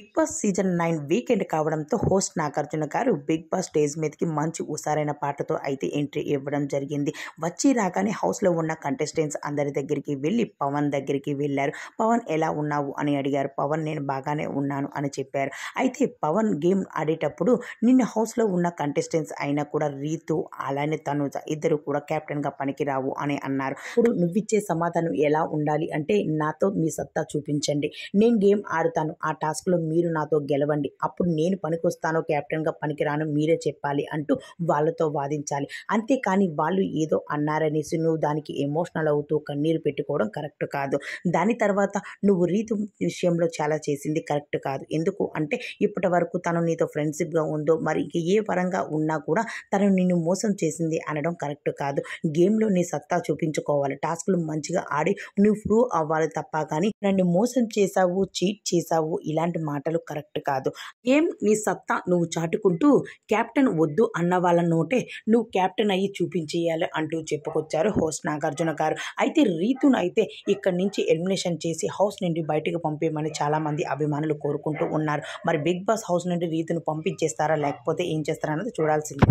Big boss season 9 weekend కావడంతో host Nagarjuna గారు big boss stage మీదకి మంచి ఉసారైన పాటతో అయితే ఎంట్రీ ఇవ్వడం జరిగింది. వచ్చి రాగానే హౌస్లో ఉన్న కంటెస్టెంట్స్ అందరి దగ్గరికి వెళ్ళి పవన్ దగ్గరికి వెళ్ళారు. పవన్ ఎలా ఉన్నావు అని అడిగారు. పవన్ నేను బాగానే ఉన్నాను అని చెప్పారు. అయితే పవన్ గేమ్ ఆడేటప్పుడు నిన్న హౌస్లో ఉన్న కంటెస్టెంట్స్ అయినా కూడా రీతు అలానే తనుజ ఇద్దరు కూడా కెప్టెన్గా పనికిరావు అని అన్నారు. ఇప్పుడు నువ్విచ్చే సమాధానం ఎలా ఉండాలి అంటే నాతో మీ సత్తా చూపించండి, నేను గేమ్ ఆడుతాను, ఆ టాస్క్లో మీరు నాతో గెలవండి, అప్పుడు నేను పనికొస్తానో కెప్టెన్గా పనికిరాను మీరే చెప్పాలి అంటూ వాళ్ళతో వాదించాలి. అంతేకాని వాళ్ళు ఏదో అన్నారనేసి నువ్వు దానికి ఎమోషనల్ అవుతూ కన్నీరు పెట్టుకోవడం కరెక్ట్ కాదు. దాని తర్వాత నువ్వు రీతు విషయంలో చాలా చేసింది కరెక్ట్ కాదు. ఎందుకు అంటే ఇప్పటి వరకు తను నీతో ఫ్రెండ్షిప్గా ఉందో మరి ఇంక ఏ పరంగా ఉన్నా కూడా తను నిన్ను మోసం చేసింది అనడం కరెక్ట్ కాదు. గేమ్లో నీ సత్తా చూపించుకోవాలి, టాస్క్లు మంచిగా ఆడి నువ్వు ప్రూవ్ అవ్వాలి తప్ప కానీ నన్ను మోసం చేశావు, చీట్ చేశావు ఇలాంటి మాటలు కరెక్ట్ కాదు. నీ సత్తా నువ్వు చాటుకుంటూ కెప్టెన్ వద్దు అన్న వాళ్ళ నోటే నువ్వు కెప్టెన్ అయ్యి చూపించేయాలి అంటూ చెప్పుకొచ్చారు హోస్ట్ నాగార్జున గారు. అయితే రీతును అయితే ఇక్కడి నుంచి ఎలిమినేషన్ చేసి హౌస్ నుండి బయటకు పంపేయమని చాలామంది అభిమానులు కోరుకుంటూ ఉన్నారు. మరి బిగ్ బాస్ హౌస్ నుండి రీతును పంపించేస్తారా లేకపోతే ఏం చేస్తారా అన్నది చూడాల్సింది.